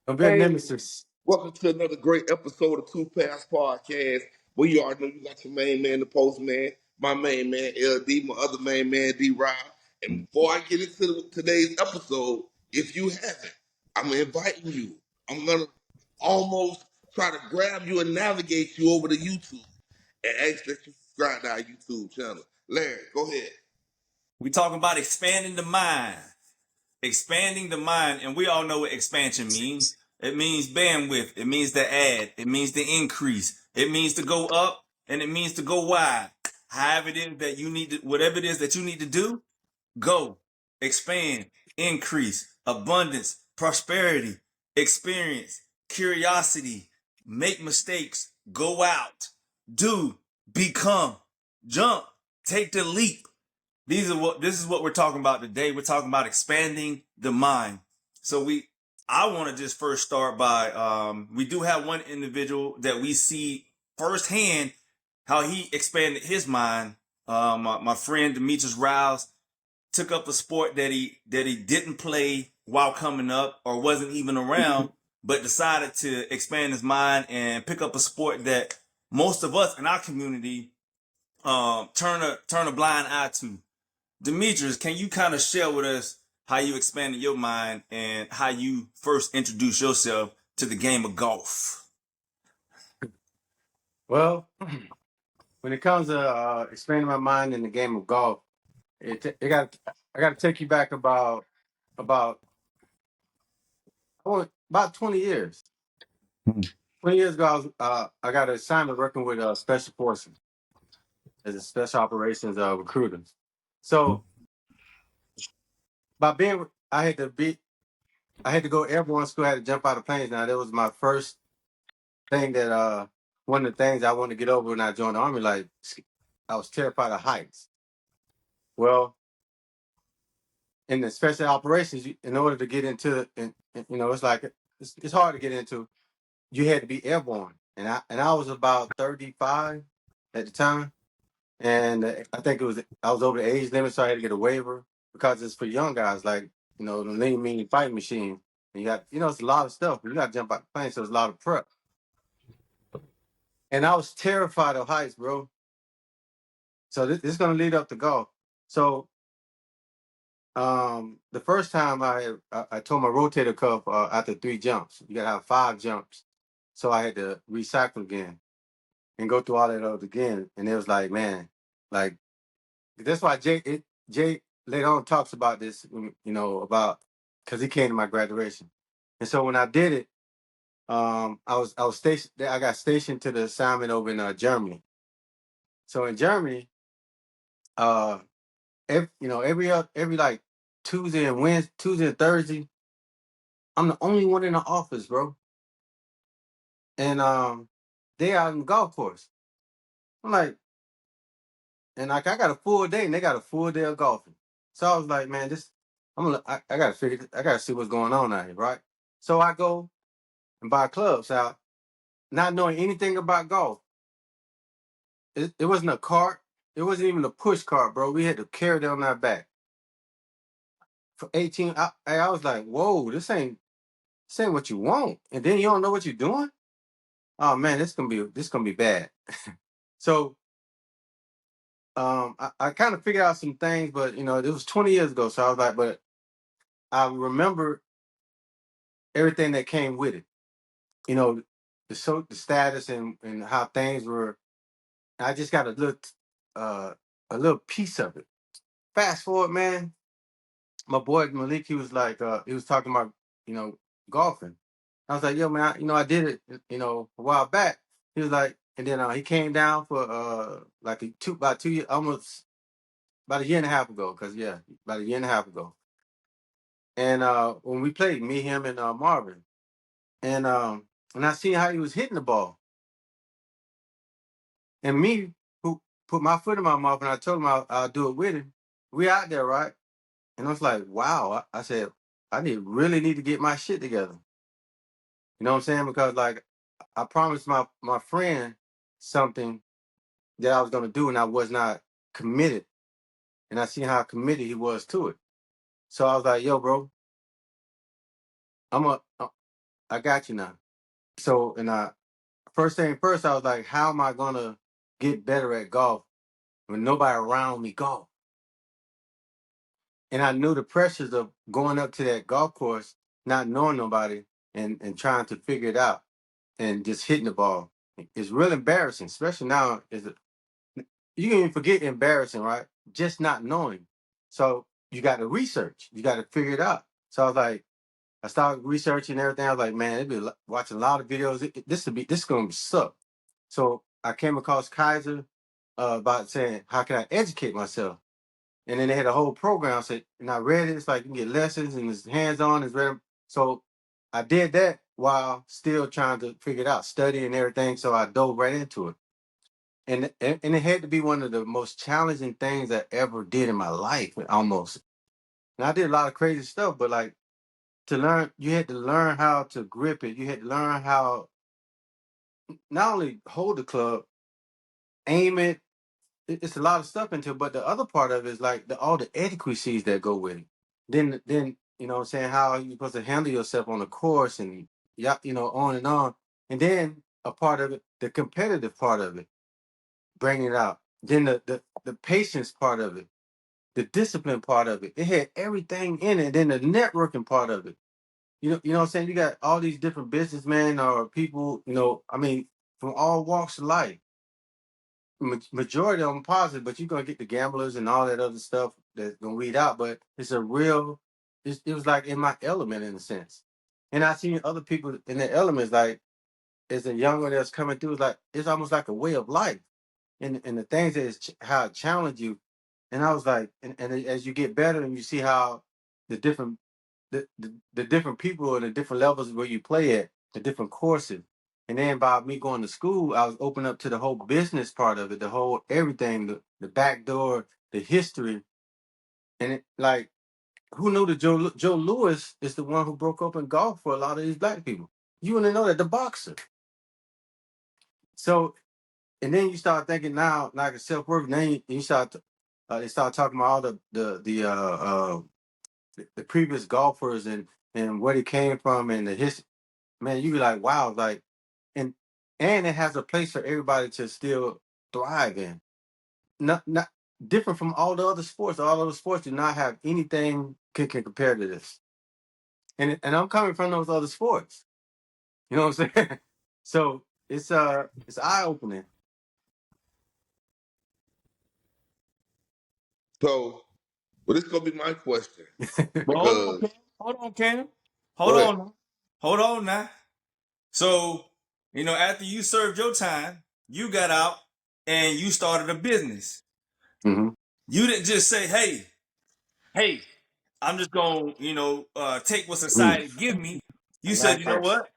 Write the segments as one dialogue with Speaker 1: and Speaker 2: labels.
Speaker 1: Don't be a
Speaker 2: Hey,
Speaker 1: nemesis.
Speaker 2: welcome to another great episode of Two Pass Podcast. Well, you already know you got your main man, the postman, my main man, LD, my other main man, D Rob. And before I get into today's episode, if you haven't, I'm inviting you. I'm gonna almost try to grab you and navigate you over to YouTube and ask that you subscribe to our YouTube channel. Larry, go ahead.
Speaker 3: We talking about expanding the mind. Expanding the mind, and we all know what expansion means. It means bandwidth. It means to add. It means to increase. It means to go up, and it means to go wide. However it is that you need to, whatever it is that you need to do, go, expand, increase, abundance, prosperity, experience, curiosity, make mistakes, go out, do, become, jump, take the leap. This is what we're talking about today. We're talking about expanding the mind. So I want to just first start by we do have one individual that we see firsthand how he expanded his mind. My friend Demetrius Rouse took up a sport that he didn't play while coming up or wasn't even around, but decided to expand his mind and pick up a sport that most of us in our community turn a blind eye to. Demetrius, can you kind of share with us how you expanded your mind and how you first introduced yourself to the game of golf?
Speaker 1: Well, when it comes to expanding my mind in the game of golf, I got to take you back about about 20 years. 20 years ago, I got an assignment working with special forces as a special operations recruiter. So by being, I had to go airborne school. I had to jump out of planes. Now that was my first thing that one of the things I wanted to get over when I joined the army. Like I was terrified of heights. Well, in the special operations, in order to get into, it's like it's hard to get into. You had to be airborne, and I was about 35 at the time, and I think I was over the age limit, so I had to get a waiver because it's for young guys, like the lean mean fighting machine. And you got it's a lot of stuff. You got to jump out the plane, so it's a lot of prep. And I was terrified of heights, bro. So this is gonna lead up to golf. So the first time I tore my rotator cuff after 3 jumps. You gotta have 5 jumps. So I had to recycle again and go through all that again. And it was like, man, like that's why Jay later on talks about this, about because he came to my graduation. And so when I did it, I was stationed. I got stationed to the assignment over in Germany. So in Germany, uh, every like Tuesday and Thursday, I'm the only one in the office, bro. And they out in the golf course. I'm like, and like I got a full day, and they got a full day of golfing. So I was like, man, I gotta I gotta see what's going on out here, right? So I go and buy clubs out, not knowing anything about golf. It wasn't a cart. It wasn't even a push cart, bro. We had to carry it on our back for 18. I was like, whoa, this ain't what you want, and then you don't know what you're doing. Oh man, this gonna be bad. So I kind of figured out some things, but it was 20 years ago, so I was like, but I remember everything that came with it. You know, the status and how things were. I just got uh, a little piece of it. Fast forward, man. My boy Malik, he was like, he was talking about, you know, golfing. I was like, yo, man, I did it, a while back. He was like, and then he came down for like about 2 years, almost about a year and a half ago, about a year and a half ago. And when we played, me, him, and Marvin, and I seen how he was hitting the ball, and me who put my foot in my mouth, and I told him I'll do it with him. We out there, right? And I was like, wow. I said, really need to get my shit together. You know what I'm saying? Because like I promised my friend something that I was gonna do, and I was not committed. And I seen how committed he was to it. So I was like, yo, bro, I got you now. So, and first thing first, I was like, how am I gonna get better at golf when nobody around me golf? And I knew the pressures of going up to that golf course, not knowing nobody, and trying to figure it out, and just hitting the ball. It's real embarrassing, especially now. You can even forget embarrassing, right? Just not knowing. So you got to research. You got to figure it out. So I was like, I started researching everything. I was like, man, watching a lot of videos. This is gonna suck. So I came across Kaiser about saying, how can I educate myself? And then they had a whole program. Said, and I read it. It's like you can get lessons and it's hands on. It's read. So I did that while still trying to figure it out, studying and everything. So I dove right into it. And it had to be one of the most challenging things I ever did in my life, almost. And I did a lot of crazy stuff, but like to learn, you had to learn how to grip it. You had to learn how not only hold the club, aim it. It's a lot of stuff into it, but the other part of it is like all the etiquettes that go with it. Then you know what I'm saying, how you're supposed to handle yourself on the course and yeah, on and on. And then a part of it, the competitive part of it, bringing it out. Then the patience part of it, the discipline part of it. It had everything in it. Then the networking part of it. You know what I'm saying? You got all these different businessmen or people, I mean, from all walks of life. Majority of them positive, but you're gonna get the gamblers and all that other stuff that's gonna weed out. But it's a real. It was like in my element in a sense, and I seen other people in their elements. Like as a young one that's coming through, it's almost like a way of life, and the things that how it challenge you. And I was like, and as you get better and you see how the different the different people and the different levels where you play at, the different courses. And then by me going to school, I was open up to the whole business part of it, the whole everything, the back door, the history. And it, like, who knew that Joe Lewis is the one who broke open golf for a lot of these black people? You wouldn't know that, the boxer. So, and then you start thinking now, like a self worth. Then you start, they start talking about all the previous golfers and where they came from and the history. Man, you be like, wow, like, and it has a place for everybody to still thrive in. Not different from all the other sports. All other sports do not have anything can compare to this. And I'm coming from those other sports. You know what I'm saying? So it's eye opening.
Speaker 2: So, well, this gonna be my question
Speaker 3: But hold on,
Speaker 2: because
Speaker 3: Cam. Hold on, Cam. Hold
Speaker 2: go ahead.
Speaker 3: on. Hold on now. So, after you served your time, you got out and you started a business.
Speaker 1: Hmm.
Speaker 3: You didn't just say, hey, I'm just going to, take what
Speaker 1: Mm,
Speaker 3: society give me.
Speaker 1: I
Speaker 3: You said,
Speaker 1: like
Speaker 3: you know
Speaker 1: that.
Speaker 3: what?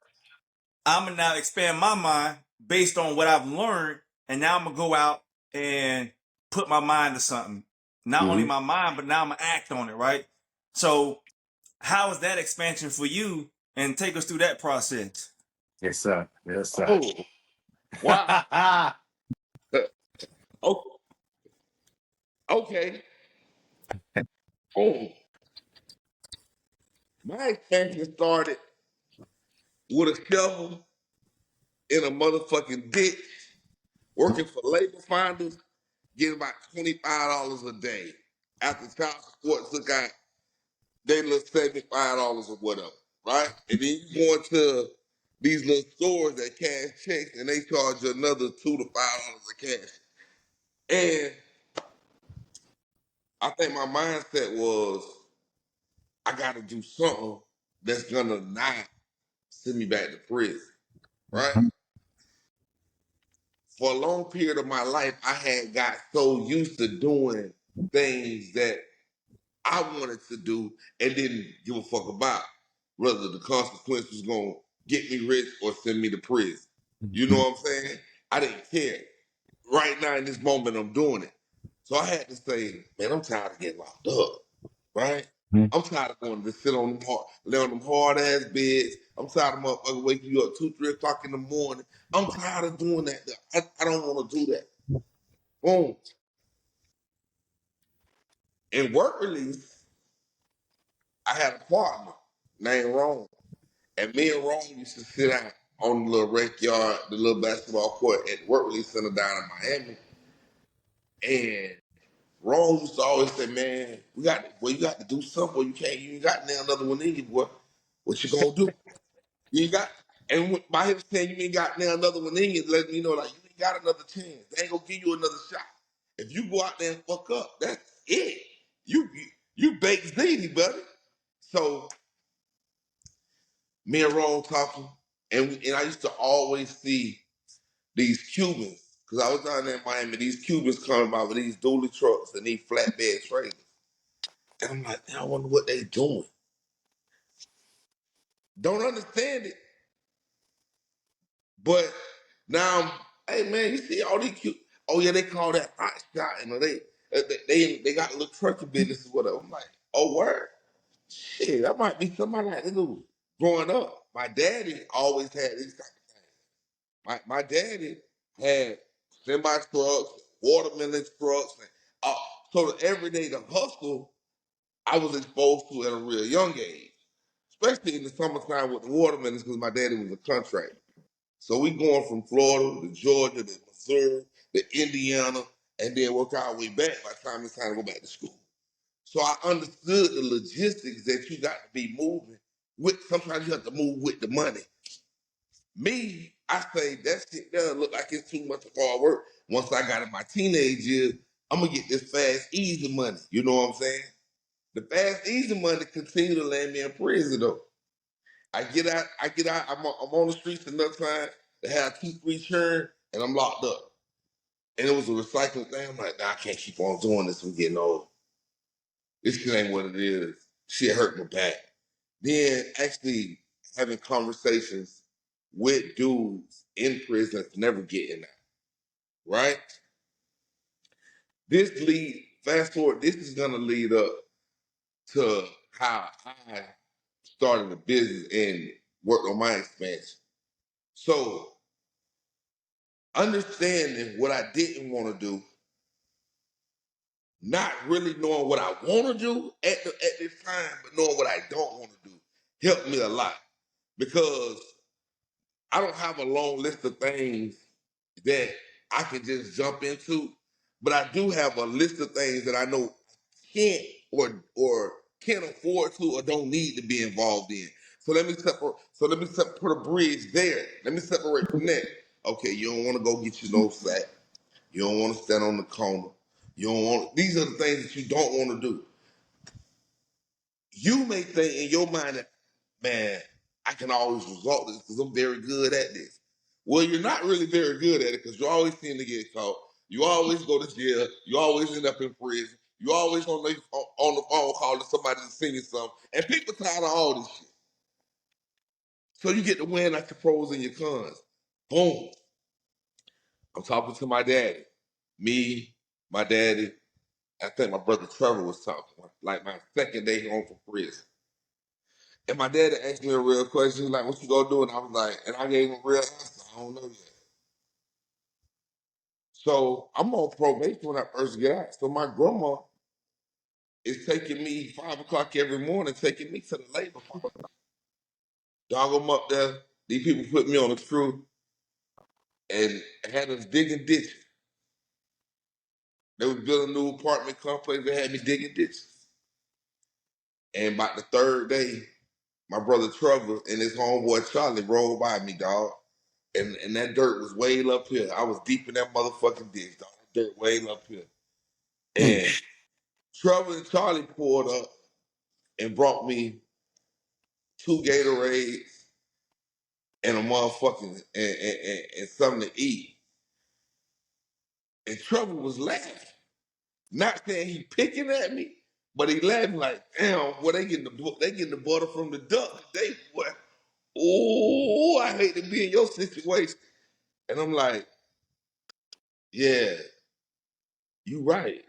Speaker 3: I'm going to now expand my mind based on what I've learned. And now I'm going to go out and put my mind to something. Not only
Speaker 1: Hmm.
Speaker 3: my mind, but now I'm going to act on it, right? So how is that expansion for you? And take us through that process.
Speaker 1: Yes, sir. Yes, sir.
Speaker 2: Oh, wow. Oh, okay. Oh, my expansion started with a shovel in a motherfucking ditch, working for labor finders, getting about $25 a day. After child support took out, they little $75 or whatever, right? And then you go into these little stores that cash checks and they charge you another $2 to $5 of cash. And I think my mindset was I gotta do something that's gonna not send me back to prison, right? For a long period of my life, I had got so used to doing things that I wanted to do and didn't give a fuck about whether the consequence was gonna get me rich or send me to prison. You know what I'm saying? I didn't care. Right now in this moment, I'm doing it. So I had to say, man, I'm tired of getting locked up, right? I'm tired of going to sit on them hard, lay on them hard ass beds. I'm tired of motherfuckers waking you up 2, 3 o'clock in the morning. I'm tired of doing that. I don't want to do that. Boom. In work release, I had a partner named Ron. And me and Rome used to sit out on the little rec yard, the little basketball court at the Work Release Center down in Miami. And Rome used to always say, man, you got to do something, boy. You ain't got now another one in you, boy. What you gonna do? You ain't got, and by him saying you ain't got now another one in you, letting me know like you ain't got another chance. They ain't gonna give you another shot. If you go out there and fuck up, that's it. You baked ziti, buddy. So me and Ron talking, and I used to always see these Cubans because I was down there in Miami. These Cubans coming by with these dually trucks and these flatbed trailers, and I'm like, man, I wonder what they doing. Don't understand it, but now, hey man, you see all these cute. Oh yeah, they call that hot shot, and they got a little trucking business or whatever. I'm like, oh word, shit, that might be somebody like this dude. Growing up, my daddy always had these type of things. My daddy had semi trucks, watermelon trucks, and so the everyday the hustle I was exposed to at a real young age, especially in the summertime with the watermelons because my daddy was a contractor. So we going from Florida to Georgia to Missouri to Indiana, and then work our way back by the time it's time to go back to school. So I understood the logistics that you got to be moving with. Sometimes you have to move with the money. Me, I say that shit doesn't look like it's too much of hard work. Once I got in my teenage years, I'm gonna get this fast, easy money. You know what I'm saying? The fast, easy money continue to land me in prison though. I get out, I'm on the streets enough time to have 2, 3 churn, and I'm locked up. And it was a recycling thing. I'm like, nah, I can't keep on doing this. I'm getting old. This shit ain't what it is. Shit hurt my back. Then actually having conversations with dudes in prison that's never getting out, right? Fast forward, this is gonna lead up to how I started a business and worked on my expansion. So understanding what I didn't want to do, not really knowing what I want to do at this time, but knowing what I don't want to do helped me a lot because I don't have a long list of things that I can just jump into, but I do have a list of things that I know can't or can't afford to or don't need to be involved in. So let me separate. Put a bridge there. Let me separate from that. Okay, you don't want to go get your nose sack. You don't want to stand on the corner. You don't want. These are the things that you don't want to do. You may think in your mind that, man, I can always result this because I'm very good at this. Well, you're not really very good at it because you always seem to get caught. You always go to jail. You always end up in prison. You always on the phone calling somebody to sing you something. And people tired of all this shit. So you get to win like your pros and your cons. Boom. I'm talking to my daddy. Me, my daddy. I think my brother Trevor was talking. Like my second day home from prison. And my dad asked me a real question. He was like, what you gonna do? And I was like, and I gave him a real answer. I don't know yet. So I'm on probation when I first get out. So my grandma is taking me 5 o'clock every morning, taking me to the labor farm. Dog them up there. These people put me on a crew and had us digging ditches. They was building a new apartment complex. They had me digging ditches. And about the third day, my brother Trevor and his homeboy Charlie rolled by me, dog. And that dirt was way up here. I was deep in that motherfucking ditch, dog. That dirt way up here. And Trevor and Charlie pulled up and brought me 2 Gatorades and a motherfucking and something to eat. And Trevor was laughing. Not saying he picking at me, but he laughing like, damn, boy, they getting the butter from the duck today, boy. Oh, I hate to be in your situation. And I'm like, yeah, you right.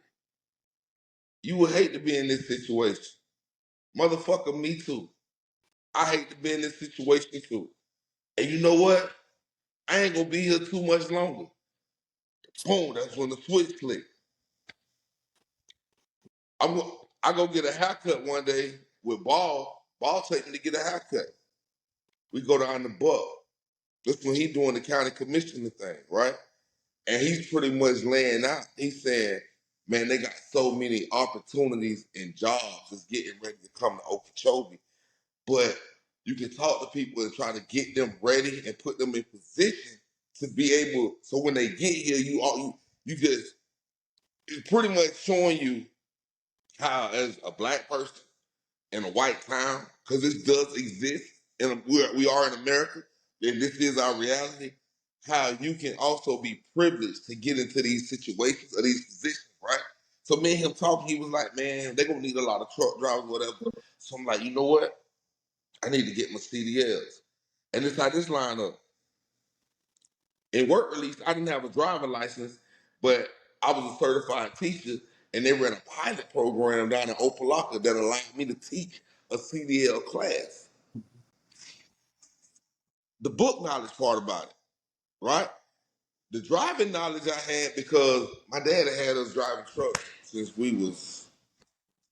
Speaker 2: You would hate to be in this situation. Motherfucker, me too. I hate to be in this situation too. And you know what? I ain't gonna be here too much longer. Boom, that's when the switch clicked. I go get a haircut one day with Ball. Ball take me to get a haircut. We go down the Buck. This when he doing the county commissioner thing, right? And he's pretty much laying out. He's saying, man, they got so many opportunities and jobs that's getting ready to come to Okeechobee. But you can talk to people and try to get them ready and put them in position to be able. So when they get here, you just it's pretty much showing you how, as a black person in a white town, because this does exist, and we are in America, and this is our reality. How you can also be privileged to get into these situations or these positions, right? So me and him talking, he was like, "Man, they're gonna need a lot of truck drivers, whatever." So I'm like, you know what? I need to get my CDLs. And it's how this line up. In work release, I didn't have a driving license, but I was a certified teacher, and they ran a pilot program down in Opelika that allowed me to teach a CDL class. The book knowledge part about it, right? The driving knowledge I had because my dad had us driving trucks since we was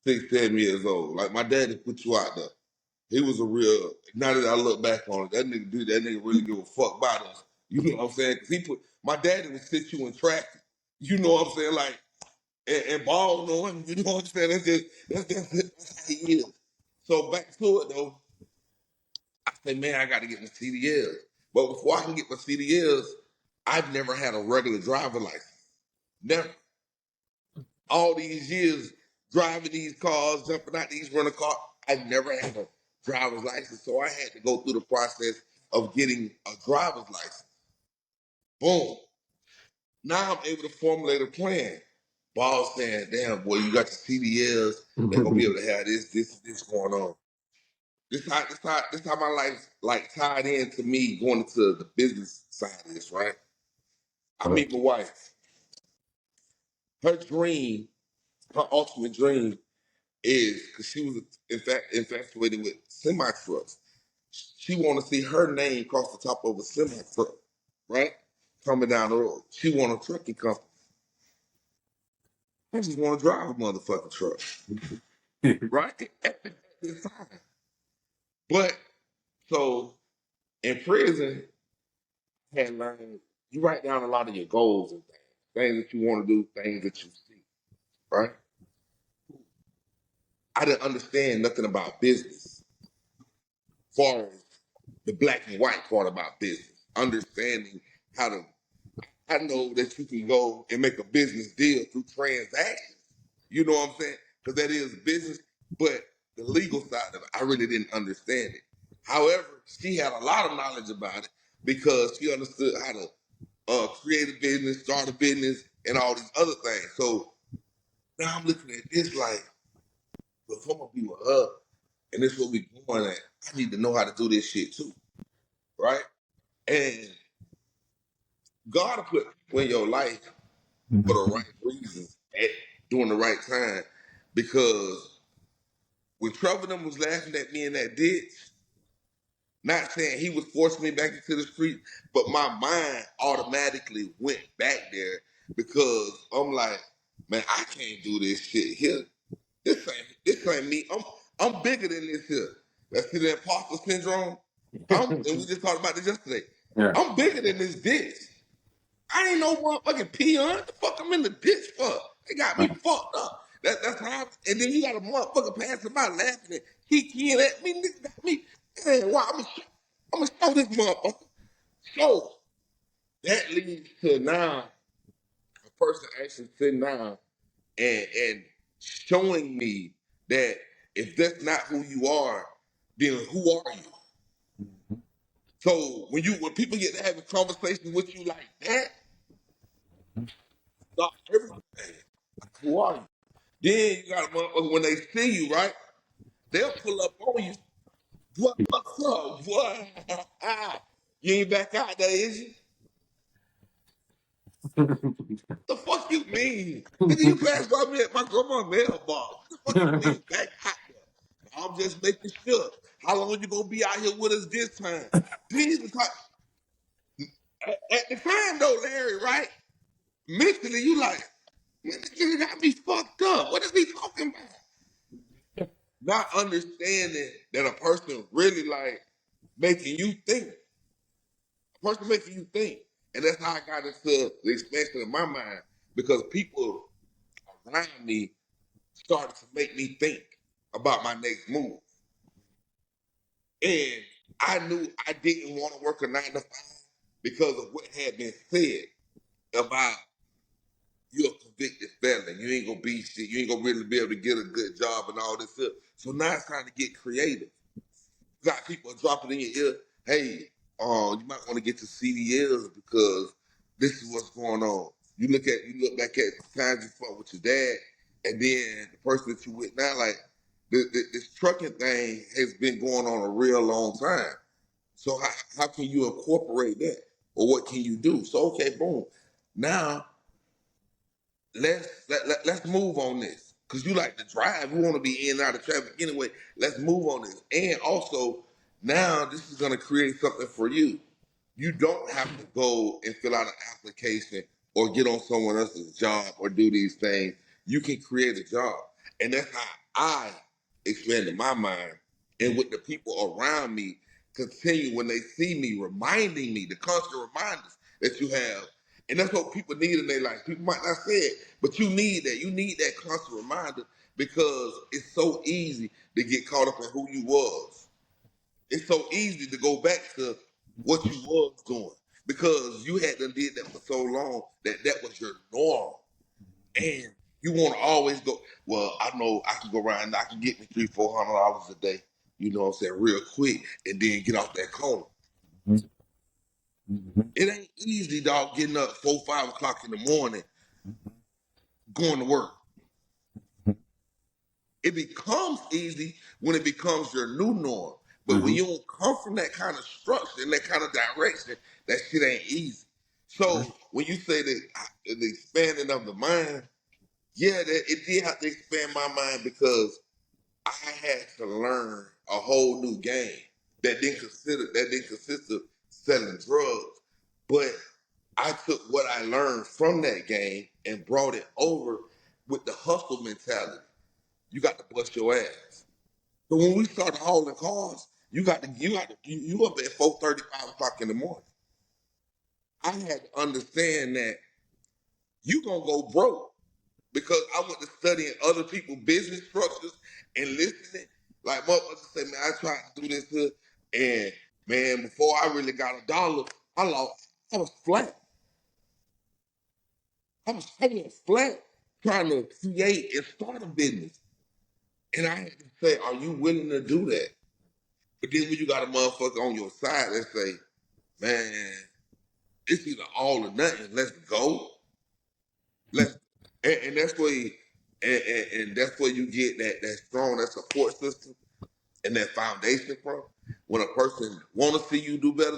Speaker 2: 6, 7 years old. Like my dad would put you out there. He was a real. Now that I look back on it, that nigga really give a fuck about us. You know what I'm saying? Because he put my daddy would sit you in traffic. You know what I'm saying? Like and ball on him. You know what I'm saying? That's how he is. So back to it though. I say, man, I got to get my CDLs. But before I can get my CDLs, I've never had a regular driver license. Never. All these years driving these cars, jumping out these rental cars, I've never had a driver's license. So I had to go through the process of getting a driver's license. Boom. Now I'm able to formulate a plan. Boss saying, damn, boy, you got your CDLs. They're going to be able to have this going on. This how my life like tied into me going into the business side of this, right? I meet my wife. Her dream, her ultimate dream is because she was in fact infatuated with semi trucks. She want to see her name cross the top of a semi truck, right? Coming down the road. She want a trucking company. I just want to drive a motherfucking truck, right? It's fine. But so in prison, I had learned you write down a lot of your goals and things that you want to do, things that you see, right? I didn't understand nothing about business, as far as the black and white part about business. Understanding how to, I know that you can go and make a business deal through transactions. You know what I'm saying? Because that is business, but the legal side of it, I really didn't understand it. However, she had a lot of knowledge about it because she understood how to create a business, start a business, and all these other things. So now I'm looking at this like, if I'm gonna be with her, and this is what we going at, I need to know how to do this shit too, right? And God will put people in your life for the right reasons at during the right time. Because when Trevor them was laughing at me in that ditch, not saying he was forcing me back into the street, but my mind automatically went back there because I'm like, man, I can't do this shit here. This ain't me. I'm bigger than this here. That's the imposter syndrome. And we just talked about this yesterday.
Speaker 1: Yeah.
Speaker 2: I'm bigger than this ditch. I ain't no motherfucking peon. What the fuck I'm in the ditch for? They got me fucked up. That's how. And then you got a motherfucker passing by laughing and kikiing at me. Nigga got me. Man, why I'm gonna show this motherfucker. So that leads to now a person actually sitting down and showing me that if that's not who you are, then who are you? So when people get to have a conversation with you like that, stop everything. Who are you? Then you got a motherfucker when they see you, right? They'll pull up on you. What's up? What? You ain't back out there, is you? The fuck you mean? Nigga, you passed by me at my grandma's mailbox. The fuck you mean back out there? I'm just making sure. How long you gonna be out here with us this time? Jesus, at the time though, Larry, right? Mentally, you like, man, this nigga got me fucked up. What is he talking about? Not understanding that a person really like making you think. A person making you think. And that's how I got into the expansion of my mind because people around me started to make me think about my next move. And I knew I didn't want to work a 9 to 5 because of what had been said about you're a convicted felon. You ain't gonna be shit. You ain't gonna really be able to get a good job and all this stuff. So now it's time to get creative. You got people dropping in your ear, hey, you might want to get your CDLs because this is what's going on. You look back at the times you fought with your dad, and then the person that you with now, like this trucking thing has been going on a real long time. So how can you incorporate that, or what can you do? So okay, boom. Now let's move on this because you like to drive. You want to be in and out of traffic anyway. Let's move on this. And also, now this is going to create something for you. You don't have to go and fill out an application or get on someone else's job or do these things. You can create a job, and that's how I expanded my mind. And with the people around me, continue when they see me, reminding me the constant reminders that you have. And that's what people need in their life. People might not say it, but you need that. You need that constant reminder because it's so easy to get caught up in who you was. It's so easy to go back to what you was doing because you had done did that for so long that that was your norm. And you want to always go, well, I know I can go around and I can get me $300-400 a day, you know what I'm saying, real quick, and then get off that corner. It ain't easy, dog, getting up 4, 5 o'clock in the morning, going to work. It becomes easy when it becomes your new norm. But when you don't come from that kind of structure and that kind of direction, that shit ain't easy. So when you say that the expanding of the mind, yeah, that it did have to expand my mind because I had to learn a whole new game that didn't consist of selling drugs. But I took what I learned from that game and brought it over with the hustle mentality. You got to bust your ass. So when we started hauling cars, you up at 4:30, 5 o'clock in the morning. I had to understand that you gonna go broke because I went to studying other people's business structures and listening. Like motherfuckers say, man, I tried to do this here, and man, before I really got a dollar, I lost. I was flat. I was flat trying to create and start a business. And I had to say, are you willing to do that? But then when you got a motherfucker on your side that say, man, it's either all or nothing. Let's go. Let's and that's where and that's where you get that strong, that support system and that foundation from. When a person wanna see you do better,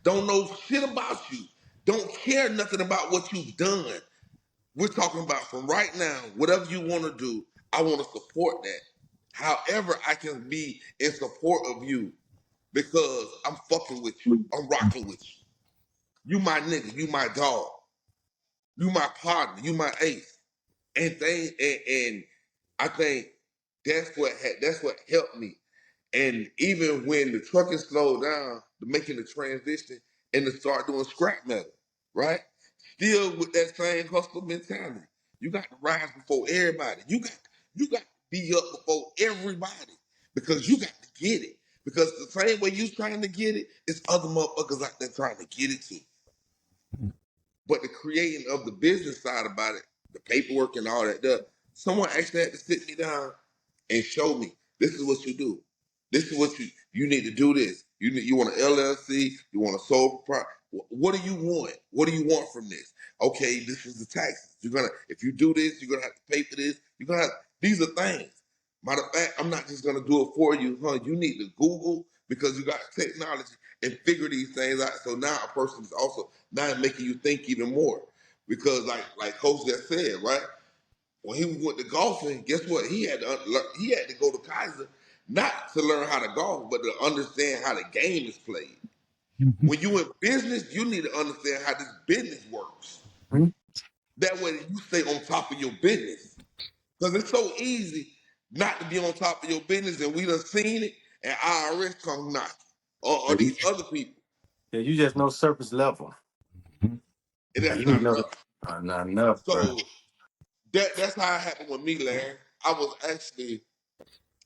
Speaker 2: don't know shit about you. Don't care nothing about what you've done. We're talking about from right now, whatever you want to do, I want to support that. However, I can be in support of you because I'm fucking with you. I'm rocking with you. You my nigga. You my dog. You my partner. You my ace. And I think that's what helped me. And even when the trucking slowed down, to making the transition and to start doing scrap metal, right? Still with that same hustle mentality. You got to rise before everybody. You got to be up before everybody because you got to get it. Because the same way you trying to get it, it's other motherfuckers out there trying to get it too. But the creating of the business side about it, the paperwork and all that, someone actually had to sit me down and show me this is what you do. This is what you need to do this. You want an LLC, you want a sole proprietor. What do you want? What do you want from this? Okay, this is the taxes. You're gonna if you do this, you're gonna have to pay for this. You're gonna have these are things. Matter of fact, I'm not just gonna do it for you, huh? You need to Google because you got technology and figure these things out. So now a person is also now making you think even more. Because like Coach just said, right? When he went to golfing, guess what? He had to go to Kaiser not to learn how to golf, but to understand how the game is played. When you in business, you need to understand how this business works. That way you stay on top of your business. Because it's so easy not to be on top of your business, and we done seen it, and IRS come knocking. or
Speaker 1: Yeah,
Speaker 2: these other people.
Speaker 1: you just know surface level.
Speaker 2: And
Speaker 1: Yeah,
Speaker 2: that's
Speaker 1: you need
Speaker 2: not
Speaker 1: to know
Speaker 2: enough.
Speaker 1: not enough, bro.
Speaker 2: So that's how it happened with me, Larry. I was actually,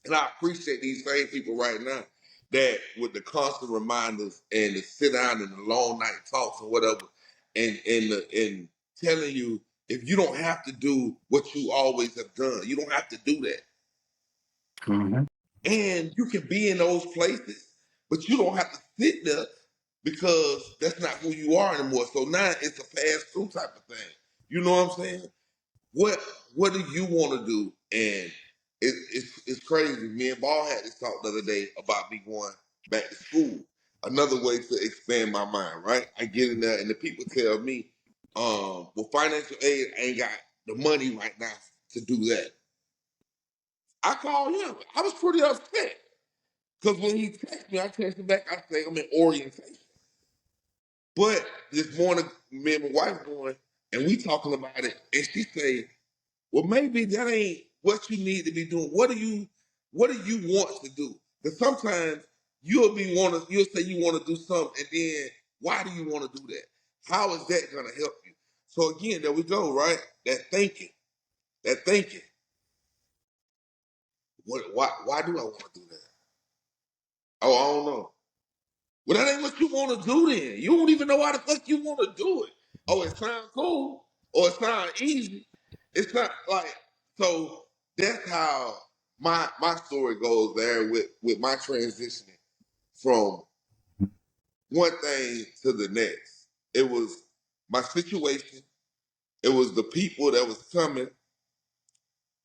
Speaker 2: and I appreciate these same people right now that with the constant reminders and the sit down and the long night talks and whatever, and telling you if you don't have to do what you always have done, you don't have to do that.
Speaker 1: Mm-hmm.
Speaker 2: And you can be in those places, but you don't have to sit there because that's not who you are anymore. So now it's a pass through type of thing. You know what I'm saying? What What do you want to do? And it's crazy. Me and Ball had this talk the other day about me going back to school. Another way to expand my mind, right? I get in there and the people tell me, well, financial aid ain't got the money right now to do that. I called him. I was pretty upset. Because when he texted me, I texted back, I say I'm in orientation. But this morning, me and my wife going, and we talking about it, and she say, well, maybe that ain't what you need to be doing. What do you want to do? Because sometimes you'll say you want to do something, and then why do you want to do that? How is that gonna help you? So again, there we go, right? That thinking. That thinking. Why do I want to do that? Oh, I don't know. Well, that ain't what you want to do then. You don't even know why the fuck you want to do it. Oh, it sounds cool or it sounds easy. It's not like, so that's how my story goes there with my transitioning from one thing to the next. It was my situation. It was the people that was coming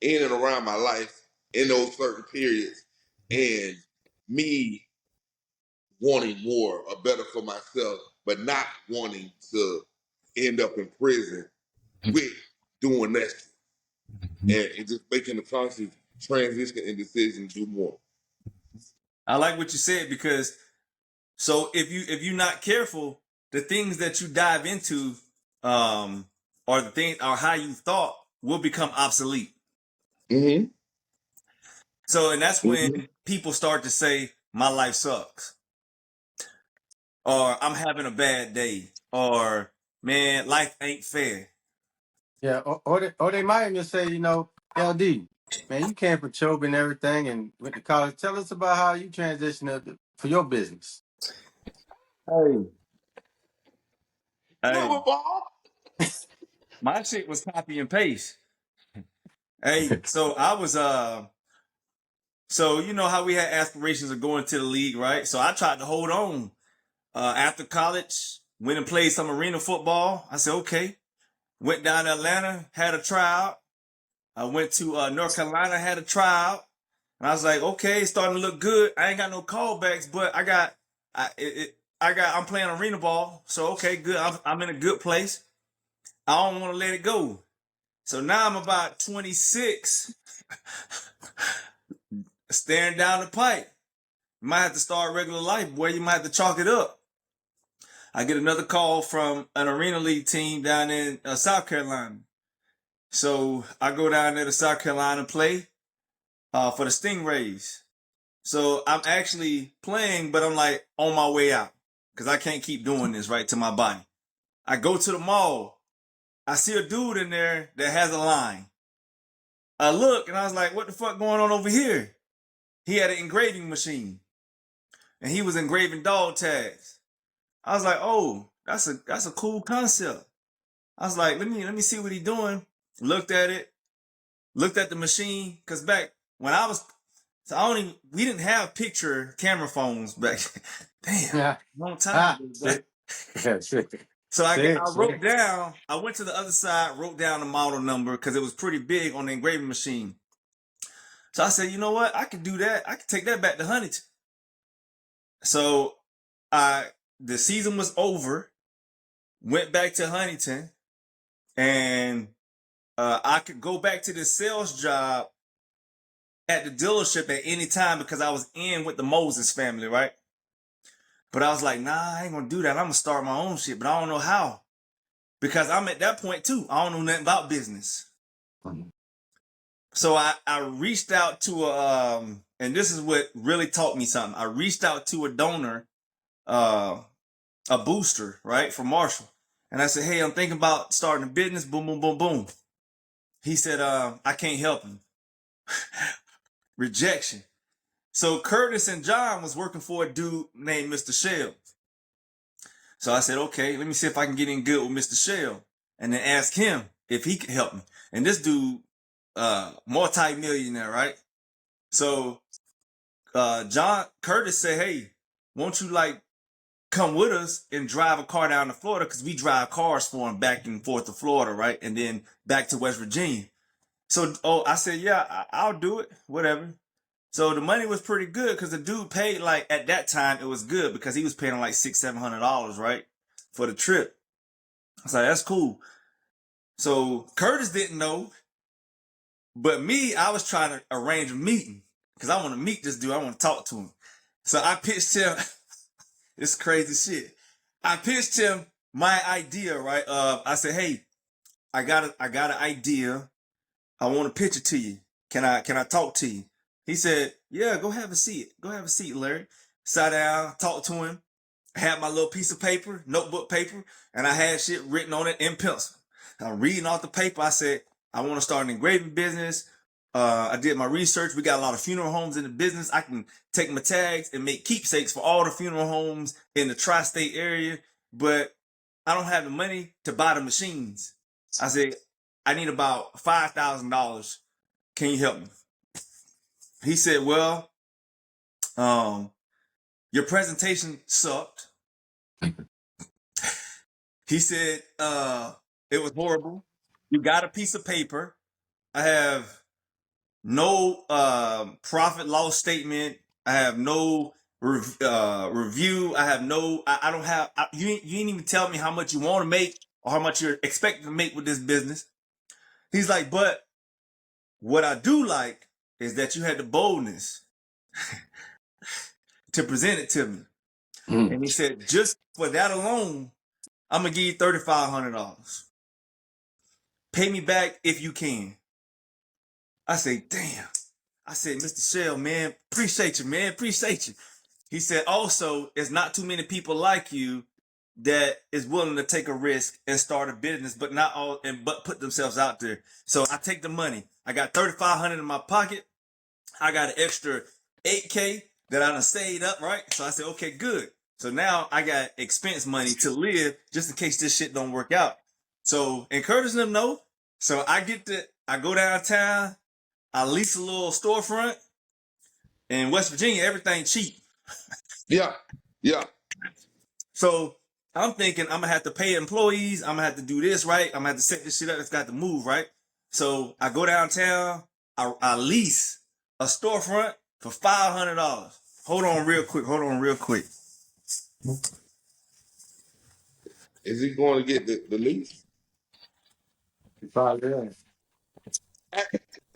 Speaker 2: in and around my life in those certain periods and me wanting more or better for myself, but not wanting to end up in prison with doing that and just making the conscious transition and decision to do more.
Speaker 3: I like what you said because so if you're not careful, the things that you dive into, or the thing or how you thought will become obsolete.
Speaker 2: Mm-hmm.
Speaker 3: So and that's when
Speaker 2: Mm-hmm.
Speaker 3: people start to say my life sucks, or I'm having a bad day, or man, life ain't fair.
Speaker 1: Yeah, or they might even say, LD, man, you came from Chobe and everything and went to college. Tell us about how you transitioned for your business.
Speaker 3: Hey,
Speaker 2: You know
Speaker 3: hey,
Speaker 2: what, Bob?
Speaker 3: my shit was copy and paste. Hey, so I was so you know how we had aspirations of going to the league, right? So I tried to hold on. After college, went and played some arena football. I said, okay. Went down to Atlanta, had a tryout. I went to North Carolina, had a tryout. And I was like, okay, it's starting to look good. I ain't got no callbacks, but I'm playing arena ball. So, okay, good. I'm in a good place. I don't want to let it go. So now I'm about 26, staring down the pipe. You might have to start regular life, boy. You might have to chalk it up. I get another call from an arena league team down in South Carolina. So I go down there to South Carolina and play for the Stingrays. So I'm actually playing, but I'm like on my way out because I can't keep doing this right to my body. I go to the mall. I see a dude in there that has a line. I look and I was like, what the fuck going on over here? He had an engraving machine and he was engraving dog tags. I was like, oh, that's a cool concept. I was like, let me see what he's doing. Looked at it, looked at the machine, cause back when I was, so we didn't have picture camera phones back. Damn,
Speaker 1: Yeah.
Speaker 3: long time
Speaker 1: Ah,
Speaker 3: ago, boy.
Speaker 1: shit. Yeah, shit.
Speaker 3: So
Speaker 1: Say
Speaker 3: I
Speaker 1: it.
Speaker 3: wrote down, I went to the other side, wrote down the model number because it was pretty big on the engraving machine. So I said, you know what? I could do that. I could take that back to Huntington. So the season was over, went back to Huntington, and I could go back to the sales job at the dealership at any time because I was in with the Moses family, right? But I was like, nah, I ain't gonna do that. I'm gonna start my own shit, but I don't know how. Because I'm at that point too. I don't know nothing about business. So I reached out to and this is what really taught me something. I reached out to a donor a booster, right, for Marshall. And I said, hey, I'm thinking about starting a business. Boom, boom, boom, boom. He said, I can't help him. Rejection. So Curtis and John was working for a dude named Mr. Shell. So I said, okay, let me see if I can get in good with Mr. Shell and then ask him if he could help me. And this dude, multi-millionaire, right? So John Curtis said, hey, won't you like come with us and drive a car down to Florida? Because we drive cars for him back and forth to Florida, right? And then back to West Virginia. So, I said, yeah, I'll do it, whatever. So the money was pretty good because the dude paid like at that time it was good because he was paying like $600-700, right, for the trip. I was like, that's cool. So Curtis didn't know, but me, I was trying to arrange a meeting because I want to meet this dude. I want to talk to him. So I pitched him. It's crazy shit. I pitched him my idea, right? I said, hey, I got an idea. I want to pitch it to you. Can I talk to you? He said, yeah, go have a seat. Go have a seat, Larry. Sat down, talked to him. I had my little piece of paper, notebook paper, and I had shit written on it in pencil. I'm reading off the paper. I said, I want to start an engraving business. I did my research. We got a lot of funeral homes in the business. I can take my tags and make keepsakes for all the funeral homes in the tri-state area, but I don't have the money to buy the machines. I said, I need about $5,000. Can you help me? He said, well, your presentation sucked. He said, it was horrible. You got a piece of paper. I have no profit loss statement. I have no review. I have no, I don't have, you ain't even tell me how much you want to make or how much you're expecting to make with this business. He's like, but what I do like is that you had the boldness to present it to me. And he said, just for that alone, I'm going to give you $3,500. Pay me back if you can. I say, damn. I said, Mr. Shell, man, appreciate you, man. Appreciate you. He said, also, it's not too many people like you that is willing to take a risk and start a business, but not all, but put themselves out there. So I take the money. I got $3,500 in my pocket. I got an extra $8K that I done saved up, right? So I said, okay, good. So now I got expense money to live just in case this shit don't work out. So, and Curtis and them know. So I go downtown, I lease a little storefront. In West Virginia, everything cheap.
Speaker 2: Yeah, yeah.
Speaker 3: So I'm thinking I'm gonna have to pay employees. I'm gonna have to do this, right? I'm gonna have to set this shit up. It's got to move, right? So I go downtown. I lease a storefront for $500. Hold on real quick.
Speaker 2: Is he going to get the lease?
Speaker 1: He probably is.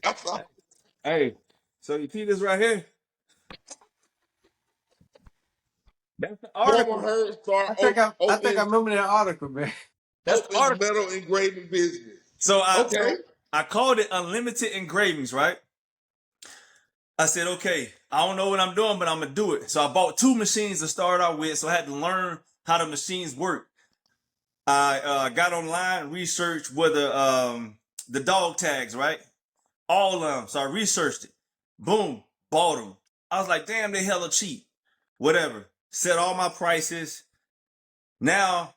Speaker 2: That's all.
Speaker 3: Hey, so you see this right here? That's the
Speaker 2: Former
Speaker 3: article.
Speaker 2: Herd Star
Speaker 1: I think I
Speaker 2: opens
Speaker 1: remember that article, man.
Speaker 3: That's the article.
Speaker 2: metal engraving business.
Speaker 3: So
Speaker 2: Okay.
Speaker 3: I called it Unlimited Engravings, right? I said, okay, I don't know what I'm doing, but I'm gonna do it. So I bought 2 machines to start out with, so I had to learn how the machines work. I got online, researched whether the dog tags, right? All of them. So I researched it. Boom, bought them. I was like, damn, they hella cheap. Whatever. Set all my prices. Now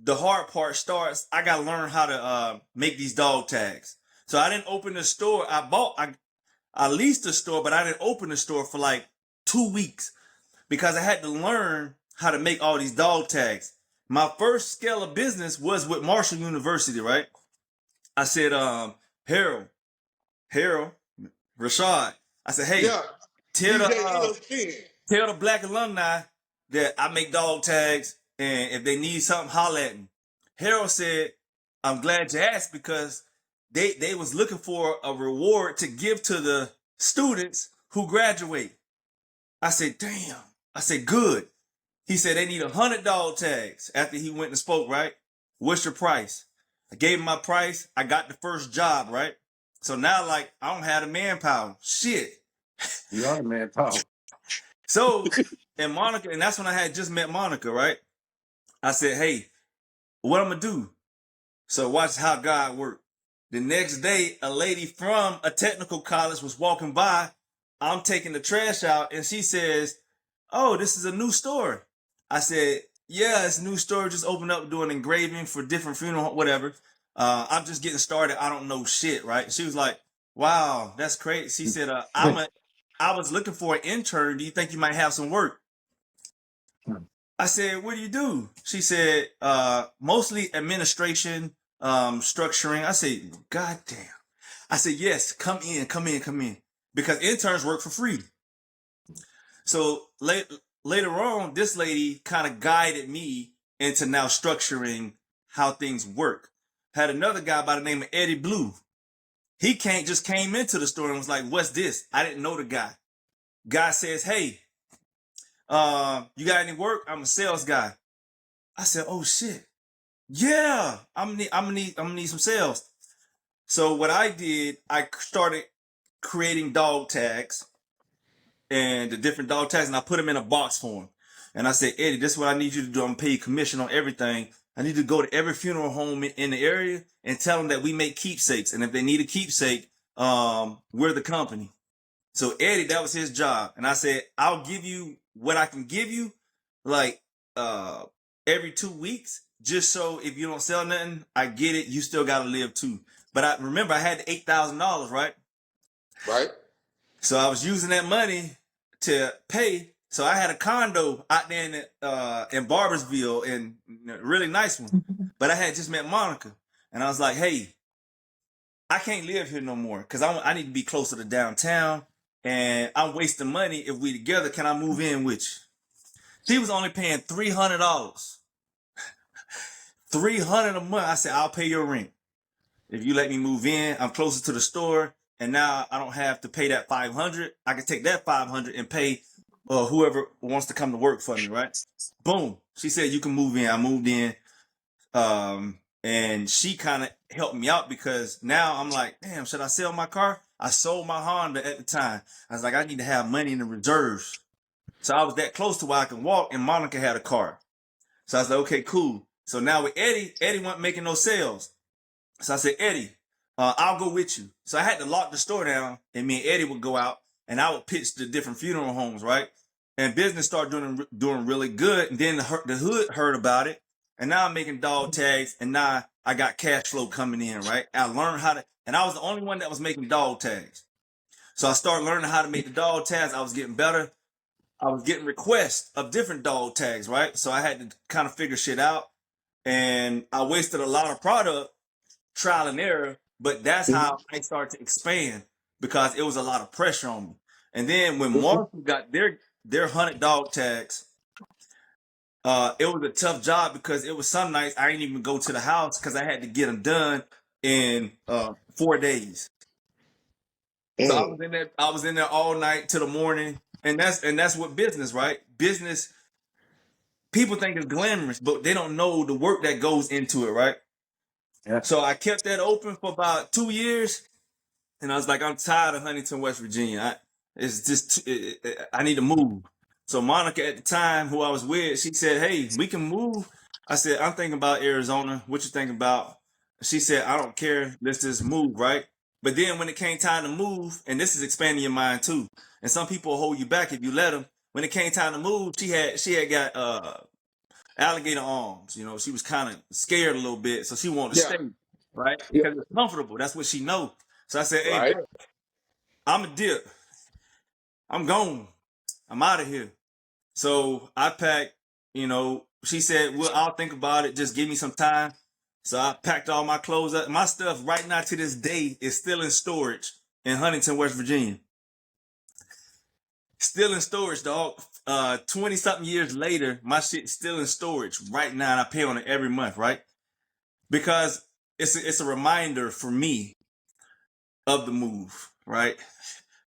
Speaker 3: the hard part starts. I gotta learn how to make these dog tags. So I didn't open the store. I leased the store, but I didn't open the store for like 2 weeks because I had to learn how to make all these dog tags. My first scale of business was with Marshall University, right? I said, Harold, Rashad. I said, hey,
Speaker 2: Yeah.
Speaker 3: tell
Speaker 2: ESPN.
Speaker 3: the black alumni that I make dog tags, and if they need something, holler at me. Harold said, I'm glad you asked because they was looking for a reward to give to the students who graduate. I said, damn. I said, good. He said they need 100 dog tags after he went and spoke, right? What's your price? I gave him my price. I got the first job, right? So now, like, I don't have the manpower. Shit.
Speaker 1: You are the manpower.
Speaker 3: So, and Monica, and that's when I had just met Monica, right? I said, hey, what I'm gonna do? So watch how God worked. The next day, a lady from a technical college was walking by. I'm taking the trash out, and she says, "Oh, this is a new store." I said, "Yeah, it's a new store. Just opened up, doing engraving for different funeral, whatever. I'm just getting started. I don't know shit, right?" She was like, "Wow, that's great." She said, I was looking for an intern. Do you think you might have some work?" I said, "What do you do?" She said, "Mostly administration, structuring." I said, "God damn." I said, "Yes, come in, come in, come in." Because interns work for free. So later on, this lady kind of guided me into now structuring how things work. Had another guy by the name of Eddie Blue. He just came into the store and was like, "What's this?" I didn't know the guy. Guy says, "Hey, you got any work?" I'm a sales guy. I said, "Oh shit. Yeah, I'm gonna need some sales." So what I did, I started creating dog tags and the different dog tags, and I put them in a box form. And I said, "Eddie, this is what I need you to do. I'm gonna pay you commission on everything. I need to go to every funeral home in the area and tell them that we make keepsakes, and if they need a keepsake, we're the company." So Eddie, that was his job, and I said, "I'll give you what I can give you, like every 2 weeks, just so if you don't sell nothing, I get it. You still got to live too." But I remember I had $8,000, right?
Speaker 2: Right?
Speaker 3: So I was using that money to pay. So I had a condo out there in Barbersville, and a really nice one. But I had just met Monica, and I was like, "Hey, I can't live here no more because I need to be closer to downtown, and I'm wasting money. If we together, can I move in with you?" She was only paying $300, $300 a month. I said, "I'll pay your rent if you let me move in. I'm closer to the store, and now I don't have to pay that $500. I can take that $500 and pay whoever wants to come to work for me." Right? Boom. She said, "You can move in." I moved in. And she kind of helped me out because now I'm like, damn, should I sell my car? I sold my Honda at the time. I was like, I need to have money in the reserves. So I was that close to where I can walk, and Monica had a car. So I was like, okay, cool. So now with Eddie wasn't making no sales. So I said, "Eddie, I'll go with you." So I had to lock the store down, and me and Eddie would go out, and I would pitch the different funeral homes, right? And business started doing really good. And then the hood heard about it, and now I'm making dog tags, and now I got cash flow coming in, right? I learned how to, and I was the only one that was making dog tags. So I started learning how to make the dog tags. I was getting better. I was getting requests of different dog tags, right? So I had to kind of figure shit out, and I wasted a lot of product, trial and error, but that's how I started to expand because it was a lot of pressure on me. And then when Marshall got their 100 dog tags, it was a tough job because it was some nights I didn't even go to the house because I had to get them done in 4 days. So I was in there all night to the morning, and that's what business, right? Business, people think it's glamorous, but they don't know the work that goes into it, right?
Speaker 1: Yeah.
Speaker 3: So I kept that open for about 2 years. And I was like, I'm tired of Huntington, West Virginia. I need to move. So Monica at the time, who I was with, she said, "Hey, we can move." I said, "I'm thinking about Arizona. What you think about?" She said, "I don't care. Let's just move, right?" But then when it came time to move, and this is expanding your mind too, and some people will hold you back if you let them. When it came time to move, she had got alligator arms. You know, she was kind of scared a little bit, so she wanted to
Speaker 2: Yeah.
Speaker 3: stay, right?
Speaker 2: Yeah.
Speaker 3: Because it's comfortable. That's what she know. So I said, "Hey,
Speaker 2: Right?
Speaker 3: bro, I'm a dip. I'm gone. I'm out of here." So I packed, she said, "Well, I'll think about it. Just give me some time." So I packed all my clothes up. My stuff right now to this day is still in storage in Huntington, West Virginia. Still in storage, dog. 20 something years later, my shit's still in storage right now, and I pay on it every month, right? Because it's a reminder for me of the move, right?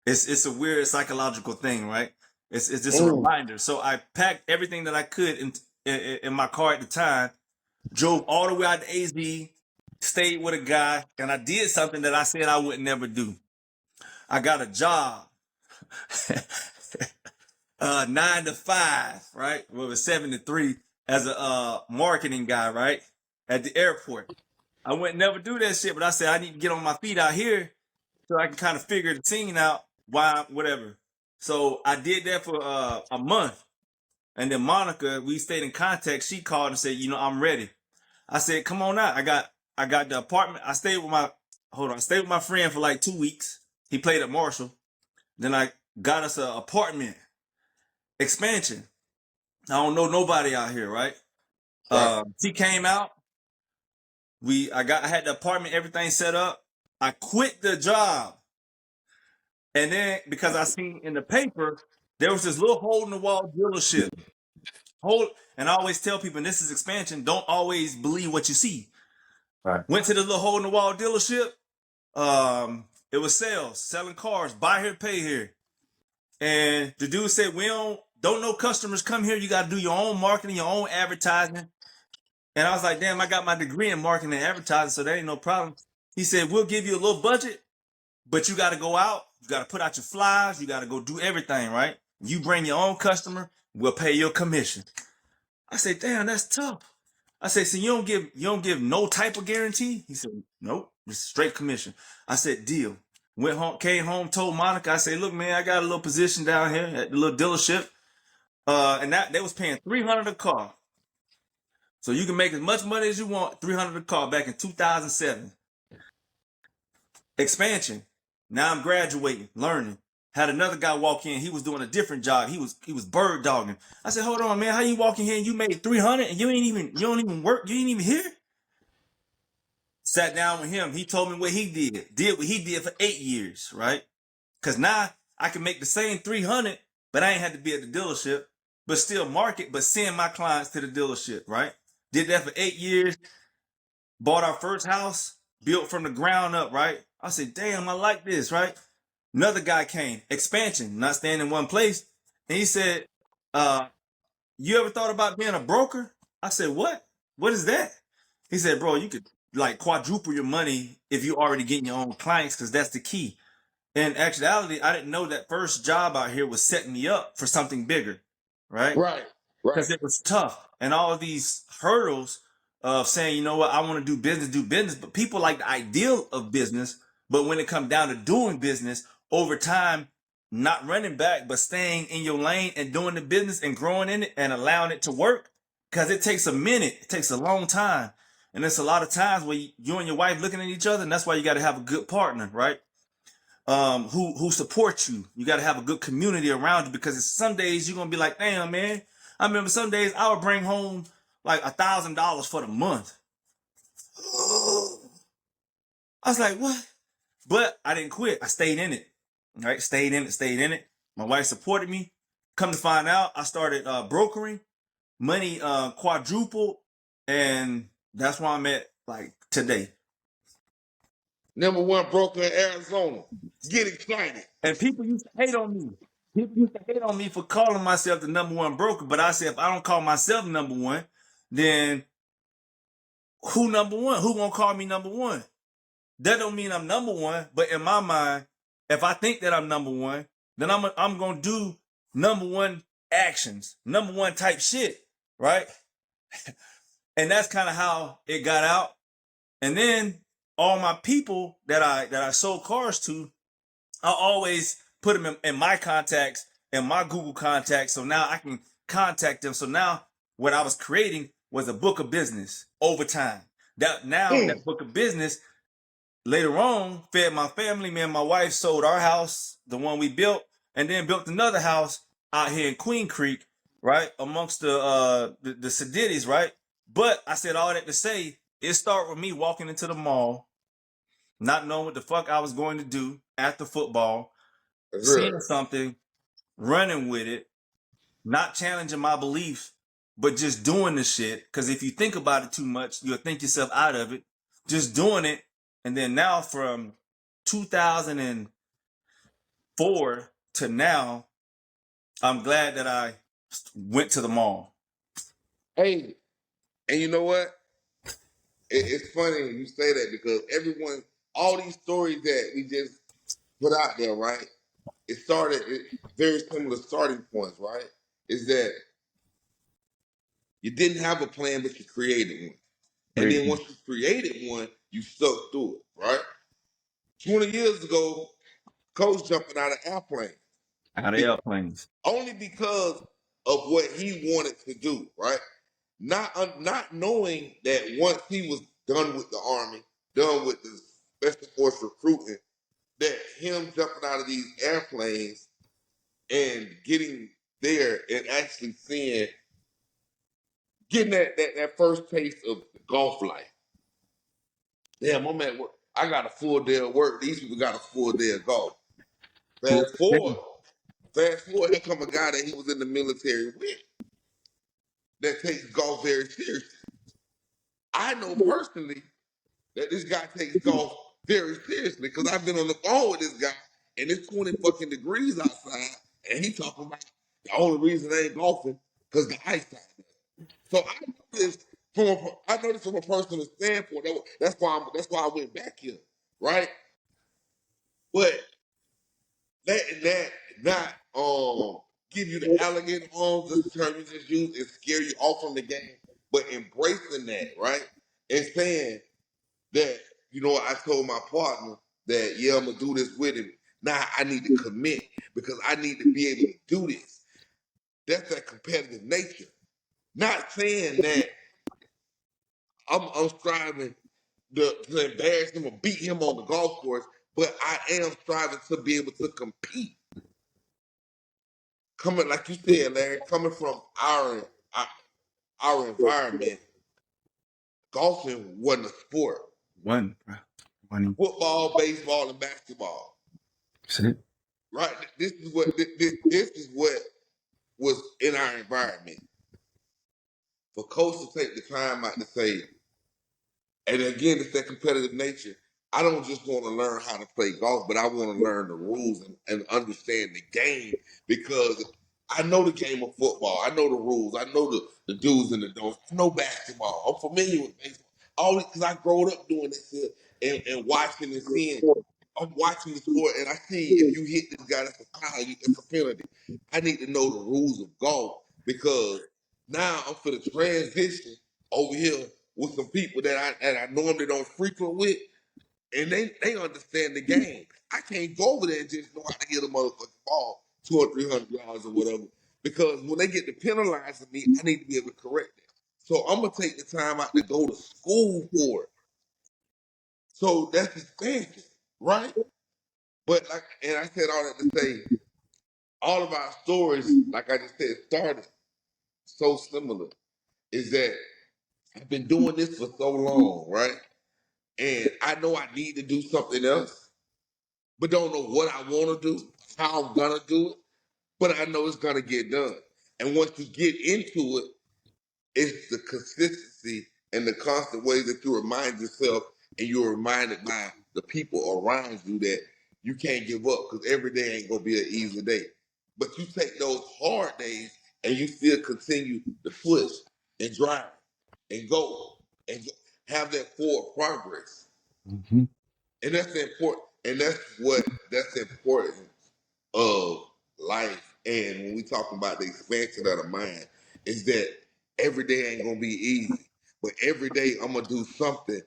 Speaker 3: It's a weird psychological thing, right? It's just a reminder. So I packed everything that I could in my car at the time, drove all the way out to AZ, stayed with a guy, and I did something that I said I would never do. I got a job. 9 to 5, right? Well, it was 7 to 3 as a marketing guy, right? At the airport. I wouldn't never do that shit, but I said I need to get on my feet out here so I can kind of figure the scene out. Why, whatever. So I did that for a month, and then Monica, we stayed in contact. She called and said, I'm ready. I said, come on out. I got the apartment. I stayed with my friend for like 2 weeks. He played at Marshall. Then I got us an apartment expansion. I don't know nobody out here, right?
Speaker 2: Right.
Speaker 3: She came out. I had the apartment, everything set up. I quit the job. And then because I seen in the paper, there was this little hole in the wall dealership. And I always tell people, and this is expansion, don't always believe what you see.
Speaker 1: Right.
Speaker 3: Went to the little hole in the wall dealership. It was sales, selling cars, buy here, pay here. And the dude said, we don't know customers come here. You got to do your own marketing, your own advertising. And I was like, damn, I got my degree in marketing and advertising, so there ain't no problem. He said, we'll give you a little budget, but you got to go out. You got to put out your flyers. You got to go do everything, right? You bring your own customer, we'll pay your commission. I said, damn, that's tough. I said, so you don't give no type of guarantee? He said, nope, just straight commission. I said, deal. Went home, came home, told Monica, I said, look, man, I got a little position down here at the little dealership. And that they was paying $300 a car. So you can make as much money as you want, $300 a car back in 2007. Expansion. Now I'm graduating, learning. Had another guy walk in. He was doing a different job. He was bird dogging. I said, hold on, man. How you walk in here and you made 300 and you don't even work? You ain't even here? Sat down with him. He told me what he did what he did for 8 years, right? Because now I can make the same 300, but I ain't had to be at the dealership, but still market, but send my clients to the dealership, right? Did that for 8 years. Bought our first house, built from the ground up, right? I said, damn, I like this, right? Another guy came, expansion, not staying in one place. And he said, you ever thought about being a broker? I said, what? What is that? He said, bro, you could like quadruple your money if you already getting your own clients, because that's the key. In actuality, I didn't know that first job out here was setting me up for something bigger, right?
Speaker 2: Right. Right.
Speaker 3: Because it was tough. And all of these hurdles of saying, you know what, I want to do business. But people like the ideal of business. But when it comes down to doing business, over time, not running back, but staying in your lane and doing the business and growing in it and allowing it to work. Because it takes a minute. It takes a long time. And there's a lot of times where you and your wife looking at each other. And that's why you got to have a good partner, right? Who supports you. You got to have a good community around you, because some days you're going to be like, damn, man. I remember some days I would bring home like $1,000 for the month. I was like, what? But I didn't quit. I stayed in it. Right? Stayed in it. My wife supported me. Come to find out, I started brokering. Money quadrupled. And that's where I'm at like today.
Speaker 2: #1 broker in Arizona. Get excited.
Speaker 3: And people used to hate on me. People used to hate on me for calling myself the #1 broker. But I said, if I don't call myself #1, then who #1? Who gonna call me #1? That don't mean I'm #1. But in my mind, if I think that I'm #1, then I'm gonna do #1 actions, #1 type shit, right? And that's kind of how it got out. And then all my people that I sold cars to, I always put them in my contacts, in my Google contacts, so now I can contact them. So now what I was creating was a book of business over time. That book of business later on fed my family. Me and my wife sold our house, the one we built, and then built another house out here in Queen Creek, right, amongst the Seditties, right? But I said all that to say, it started with me walking into the mall, not knowing what the fuck I was going to do after football, seeing something, running with it, not challenging my beliefs, but just doing the shit. Because if you think about it too much, you'll think yourself out of it. Just doing it. And then now from 2004 to now, I'm glad that I went to the mall.
Speaker 2: Hey, and you know what? It's funny you say that, because all these stories that we just put out there, right? it started very similar starting points, right? Is that you didn't have a plan, but you created one. And
Speaker 3: Very
Speaker 2: then
Speaker 3: true.
Speaker 2: once you created one, you stuck through it, right? 20 years ago, Coach jumping out of airplanes.
Speaker 3: Out of
Speaker 2: Be-
Speaker 3: airplanes.
Speaker 2: Only because of what he wanted to do, right? Not knowing that once he was done with the Army, done with the Special Force recruiting, that him jumping out of these airplanes and getting there and actually seeing, getting that first taste of golf life. Damn, I'm at work. I got a full day of work. These people got a full day of golf.
Speaker 3: Full
Speaker 2: Fast forward, fast forward, here come a guy that he was in the military with that takes golf very seriously. I know personally that this guy takes golf very seriously because I've been on the phone with this guy and it's 20 fucking degrees outside and he talking about the only reason I ain't golfing because the ice out there. So I know this from a personal standpoint. That's why I went back here, right? But letting that not give you the alligator arms, this term you just used, and scare you off from the game, but embracing that, right? And saying that, I told my partner that, yeah, I'm gonna do this with him. Now I need to commit because I need to be able to do this. That's that competitive nature. Not saying that I'm striving to embarrass him or beat him on the golf course, but I am striving to be able to compete. Coming, like you said, Larry, coming from our, our environment, golfing wasn't a sport.
Speaker 3: one, bro. One.
Speaker 2: Football, baseball, and basketball.
Speaker 3: That's it.
Speaker 2: Right? This is what was in our environment. For coach to take the time out to say, and again, it's that competitive nature. I don't just want to learn how to play golf, but I want to learn the rules and understand the game because I know the game of football. I know the rules. I know the do's and the don'ts. I know basketball. I'm familiar with baseball. All because I growed up doing this shit and watching and seeing. I'm watching the sport and I see if you hit this guy, that's a foul, that's a penalty. I need to know the rules of golf because now I'm for the transition over here with some people that I normally don't frequent with, and they understand the game. I can't go over there and just know how to hit a motherfucking ball 200 or 300 yards or whatever. Because when they get to penalizing me, I need to be able to correct it. So I'm gonna take the time out to go to school for it. So that's expansion, right? But and I said all that to say, all of our stories, like I just said, started so similar. Is that I've been doing this for so long, right? And I know I need to do something else, but don't know what I want to do, how I'm gonna do it, but I know it's gonna get done. And once you get into it, it's the consistency and the constant way that you remind yourself and you're reminded by the people around you that you can't give up because every day ain't gonna be an easy day. But you take those hard days and you still continue to push and drive and go and have that forward progress.
Speaker 3: Mm-hmm.
Speaker 2: And that's the important, and that's the importance of life. And when we talk about the expansion of the mind, is that every day ain't gonna be easy, but every day I'm gonna do something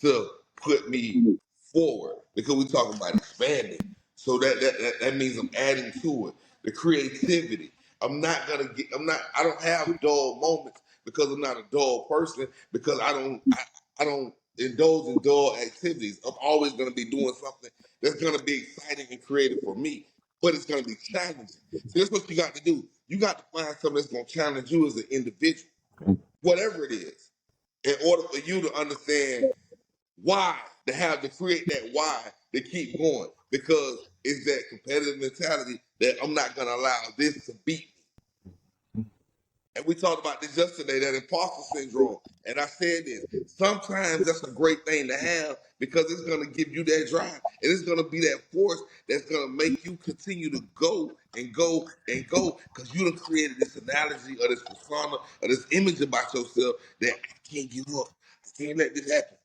Speaker 2: to put me forward because we talking about expanding. So that means I'm adding to it. The creativity. I don't have dull moments because I'm not a dull person because I don't indulge in dull activities. I'm always gonna be doing something that's gonna be exciting and creative for me, but it's gonna be challenging. So that's what you got to do. You got to find something that's gonna challenge you as an individual, whatever it is, in order for you to understand why, to create that why to keep going. Because it's that competitive mentality that I'm not gonna allow this to beat me. And we talked about this yesterday, that imposter syndrome. And I said this. Sometimes that's a great thing to have because it's going to give you that drive. And it's going to be that force that's going to make you continue to go and go and go because you done created this analogy or this persona or this image about yourself that I can't give up. I can't let this happen.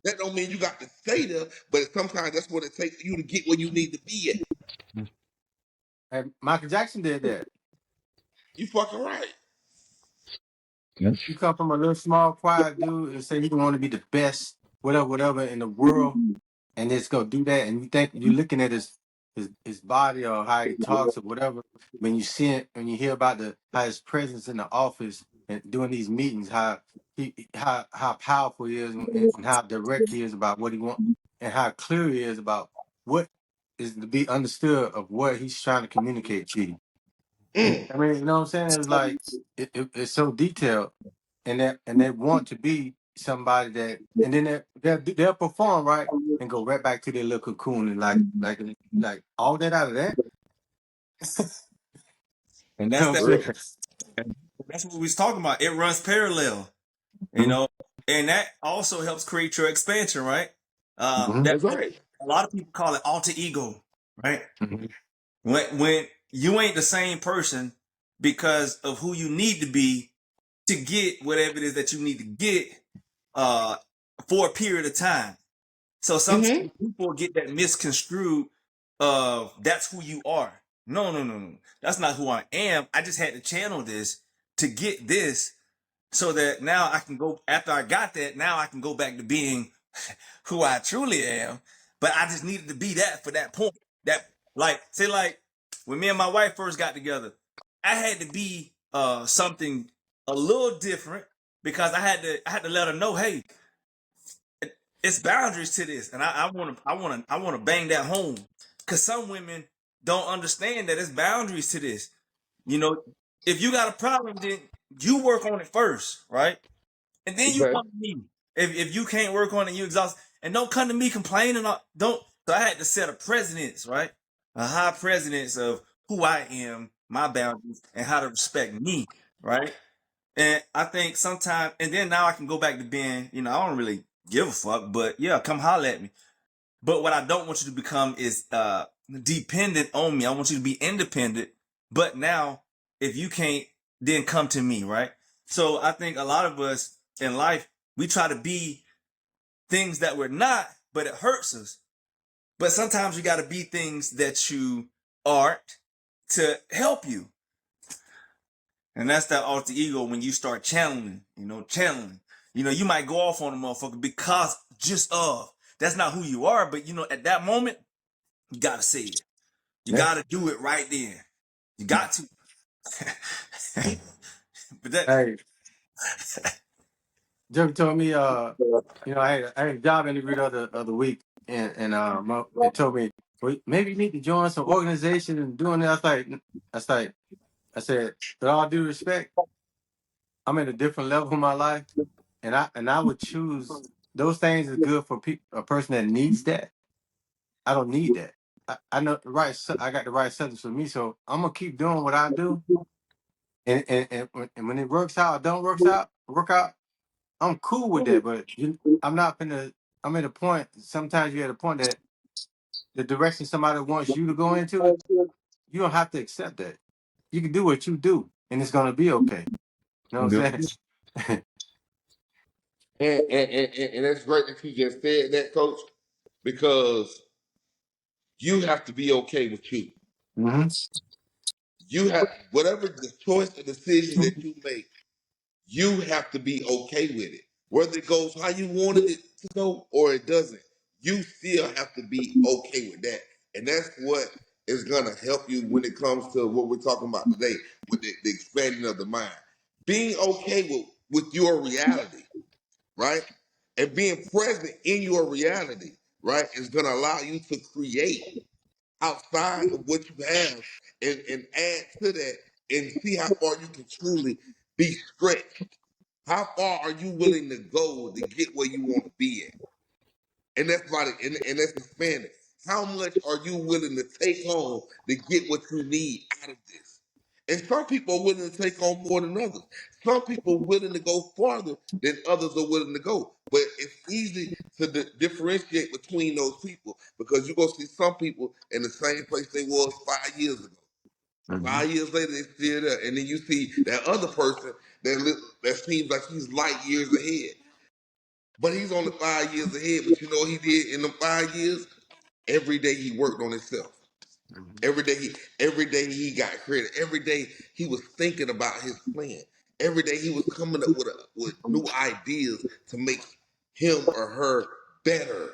Speaker 2: That don't mean you got to stay there, but sometimes that's what it takes for you to get where you need to be at.
Speaker 1: And Michael Jackson did that.
Speaker 2: You fucking right.
Speaker 4: Yes.
Speaker 1: You come from a little small, quiet dude and say you want to be the best, whatever, whatever in the world, and it's gonna do that. And you think you're looking at his body or how he talks or whatever. When you see it, when you hear about how his presence in the office and doing these meetings, how powerful he is and how direct he is about what he wants and how clear he is about what is to be understood of what he's trying to communicate to you.
Speaker 2: Mm.
Speaker 1: I mean, you know what I'm saying? It was like it's so detailed, and they want to be somebody that, and then they'll perform right and go right back to their little cocoon and like all that out of that.
Speaker 3: And
Speaker 1: You know
Speaker 3: that's
Speaker 1: what I'm
Speaker 3: that.
Speaker 2: Real.
Speaker 1: saying?
Speaker 3: That's what we was talking about. It runs parallel, you know, and that also helps create your expansion, right?
Speaker 1: Mm-hmm.
Speaker 3: That
Speaker 2: That's right.
Speaker 3: a lot of people call it alter ego, right?
Speaker 1: Mm-hmm.
Speaker 3: When you ain't the same person because of who you need to be to get whatever it is that you need to get uh for a period of time. So sometimes
Speaker 2: Mm-hmm.
Speaker 3: people get that misconstrued of that's who you are. No, no, no, no. That's not who I am. I just had to channel this to get this so that now I can go after I got that, now I can go back to being who I truly am. But I just needed to be that for that point. That like when me and my wife first got together, I had to be something a little different because I had to let her know, hey, it's boundaries to this, and I wanna bang that home because some women don't understand that it's boundaries to this. You know, if you got a problem, then you work on it first, right? And then you
Speaker 2: Okay.
Speaker 3: come to me. If you can't work on it, you exhaust, and don't come to me complaining. Don't. So I had to set a precedence, right? A high precedence of who I am, my boundaries, and how to respect me, right? And I think sometimes, and then now I can go back to being, I don't really give a fuck, but yeah, come holler at me. But what I don't want you to become is dependent on me. I want you to be independent. But now, if you can't, then come to me, right? So I think a lot of us in life, we try to be things that we're not, but it hurts us. But sometimes you got to be things that you aren't to help you. And that's that alter ego when you start channeling, channeling. You might go off on a motherfucker because just of. That's not who you are, but at that moment, you gotta say it. You
Speaker 1: Yeah.
Speaker 3: gotta do it right then. You got to. But that
Speaker 1: Hey, Joe told me, I had a job interview the other week, and it told me, well, maybe you need to join some organization and doing that. I said, with all due respect, I'm at a different level in my life, and I would choose those things is good for a person that needs that. I don't need that. I know I got the right substance for me, so I'm gonna keep doing what I do, and when it works out or don't work out, I'm cool with that. But I'm not gonna. I'm at a point. Sometimes you're at a point that the direction somebody wants you to go into, you don't have to accept that. You can do what you do, and it's gonna be okay. You know what
Speaker 3: Yep.
Speaker 1: I'm saying?
Speaker 2: And that's great that you just said that, Coach, because you have to be okay with you.
Speaker 1: hmm
Speaker 2: You have whatever the choice or decision that you make, you have to be okay with it. Whether it goes how you wanted it to go or it doesn't, you still have to be okay with that. And that's what is gonna help you when it comes to what we're talking about today with the expanding of the mind. Being okay with your reality, right? And being present in your reality, right, is gonna allow you to create outside of what you have and add to that and see how far you can truly be stretched. How far are you willing to go to get where you want to be at? And that's about it. And that's expanding. How much are you willing to take on to get what you need out of this? And some people are willing to take on more than others. Some people are willing to go farther than others are willing to go. But it's easy to differentiate between those people because you're going to see some people in the same place they was 5 years ago.
Speaker 1: hmm
Speaker 2: 5 years later, they're still there. And then you see that other person that seems like he's light years ahead. But he's only 5 years ahead. But you know what he did in them 5 years? Every day he worked on himself.
Speaker 1: Mhm.
Speaker 2: Every day every day he got credit. Every day he was thinking about his plan. Every day he was coming up with new ideas to make him or her better.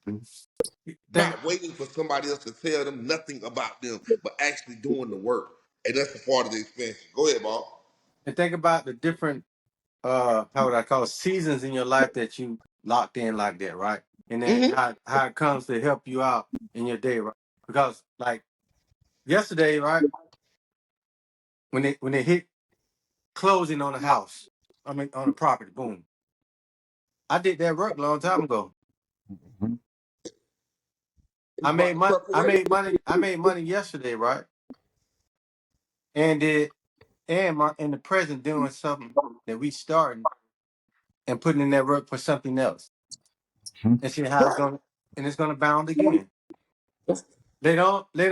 Speaker 1: Mhm. Think
Speaker 2: Not waiting for somebody else to tell them nothing about them, but actually doing the work. And that's a part of the expansion. Go ahead, Bob.
Speaker 1: and think about the different how would I call it, seasons in your life that you locked in like that, right? And then
Speaker 2: Hmm.
Speaker 1: how it comes to help you out in your day, right? Because like yesterday, right, when they hit closing on the house, I mean on the property, boom. I did that work a long time ago.
Speaker 4: Mhm.
Speaker 2: It's
Speaker 1: I
Speaker 2: about
Speaker 1: made
Speaker 2: the
Speaker 1: money. I
Speaker 2: preparation.
Speaker 1: made money. I made money yesterday, right? And did and my in the present doing something that we starting and putting in that work for something else
Speaker 4: Mhm.
Speaker 1: and see how it's
Speaker 2: Right.
Speaker 1: gonna and it's gonna bound again. Later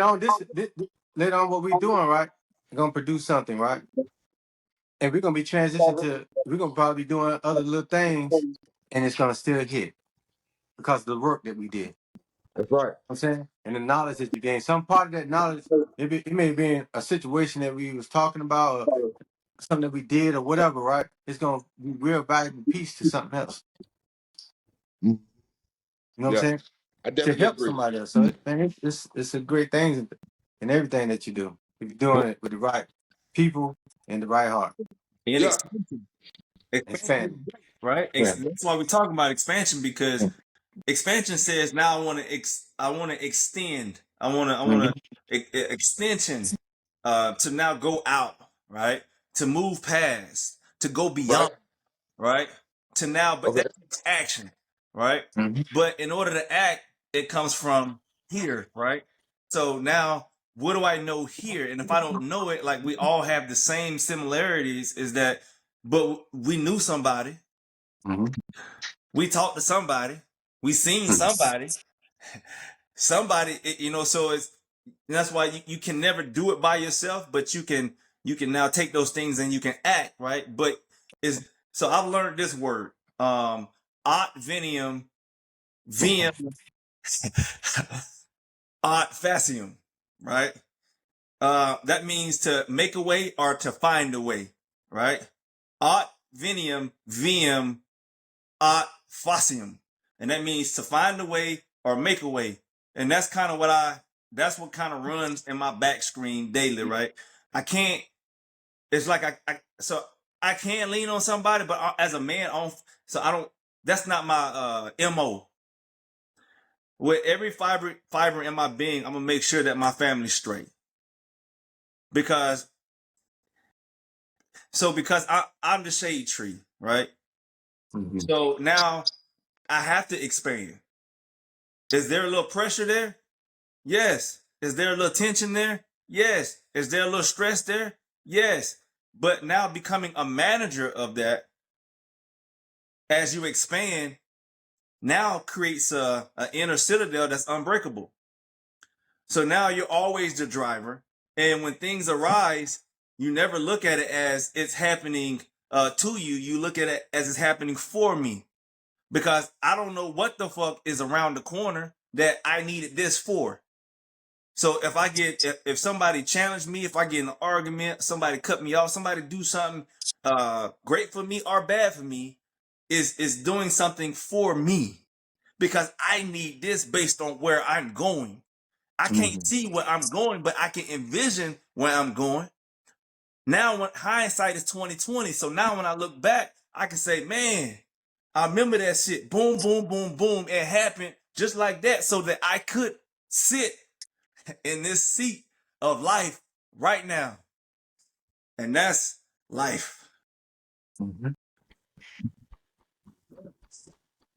Speaker 1: on this later on what we doing, right? We're gonna produce something, right? And we're gonna be transitioned to we're gonna probably be doing other little things and it's gonna still hit because of the work that we did.
Speaker 2: That's right.
Speaker 1: I'm saying, and the knowledge that you gain. Some part of that knowledge, maybe it may be in a situation that we was talking about, or something that we did, or whatever. Right? It's gonna be real valuable piece to something else.
Speaker 2: Mhm.
Speaker 1: You know what I'm
Speaker 2: Yeah,
Speaker 1: saying?
Speaker 2: I
Speaker 1: To
Speaker 2: definitely
Speaker 1: help
Speaker 2: agree.
Speaker 1: somebody else. So, man, it's a great thing in everything that you do. If you're doing it with the right people and the right heart,
Speaker 3: And
Speaker 2: Yeah.
Speaker 3: expansion,
Speaker 1: expand.
Speaker 3: right?
Speaker 1: Yeah.
Speaker 3: That's why we're talking about expansion, because expansion says now I want to I want to extend. I want
Speaker 1: Mm-hmm.
Speaker 3: to extension to now go out, right? To move past, to go beyond,
Speaker 2: Right.
Speaker 3: right? To now, but
Speaker 2: Okay.
Speaker 3: that takes action, right?
Speaker 1: Mm-hmm.
Speaker 3: But in order to act, it comes from here, right? So now, what do I know here? And if I don't know it, like we all have the same similarities, is that, but we knew somebody,
Speaker 1: Mm-hmm.
Speaker 3: we talked to somebody, we seen somebody, you know, so it's, that's why you can never do it by yourself, but you can now take those things and you can act, right? But is so I've learned this word, art venium, VM, art facium, right? That means to make a way or to find a way, right? Art venium, VM, art facium. And that means to find a way or make a way. And that's kind of that's what kind of runs in my back screen daily, right? I can't, it's like so I can lean on somebody, but as a man, so I don't, that's not my MO. With every fiber in my being, I'm gonna make sure that my family's straight. Because, because I'm the shade tree, right?
Speaker 1: Mm-hmm.
Speaker 3: So now I have to expand. Is there a little pressure there? Yes. Is there a little tension there? Yes. Is there a little stress there? Yes. But now becoming a manager of that as you expand now creates a inner citadel that's unbreakable. So now you're always the driver. And when things arise, you never look at it as it's happening to you. You look at it as it's happening for me. Because I don't know what the fuck is around the corner that I needed this for. So if somebody challenged me, if I get in an argument, somebody cut me off, somebody do something great for me or bad for me, is doing something for me because I need this based on where I'm going. I can't
Speaker 1: Mm-hmm.
Speaker 3: see where I'm going, but I can envision where I'm going. Now, when hindsight is 2020, so now when I look back, I can say, man, I remember that shit. Boom, boom, boom, boom. It happened just like that, so that I could sit in this seat of life right now, and that's life.
Speaker 1: Mm-hmm.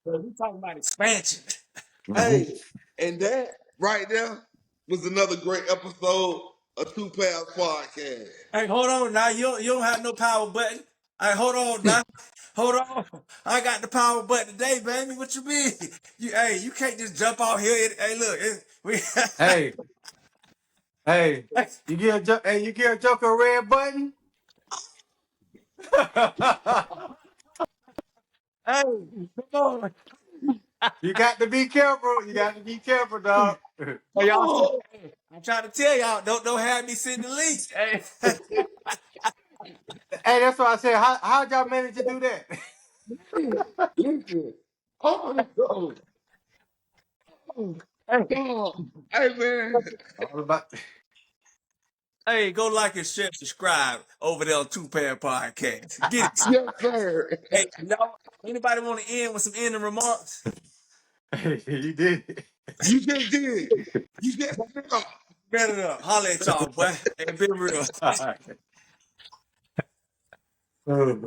Speaker 3: So we talking about expansion.
Speaker 1: Mm-hmm.
Speaker 2: Hey, and that right there was another great episode of Two Paths Podcast.
Speaker 3: Hey, hold on now. You don't have no power button. Hey, hold on now. Hold on. I got the power button today, baby. What you mean? You can't just jump out here. Hey, look, we.
Speaker 1: Hey, hey, you give a joker a red button.
Speaker 3: Hey, come on.
Speaker 1: You got to be careful. You got to be careful, dog.
Speaker 3: Hey, y'all see?
Speaker 2: Oh,
Speaker 3: I'm trying to tell y'all, don't have me sitting the leak. Hey.
Speaker 1: Hey, that's what I said. How'd y'all manage to do that?
Speaker 2: Listen. Oh, no. Oh, hey, man.
Speaker 1: All about.
Speaker 3: Hey, go like and share, subscribe over there on Two Pair Podcast. Get it.
Speaker 2: Yes, sir.
Speaker 3: Hey, no, anybody want to end with some ending remarks?
Speaker 1: You did it.
Speaker 2: You just did. You just did.
Speaker 3: Better up. Holler at y'all, boy. Hey, been real.
Speaker 1: All right.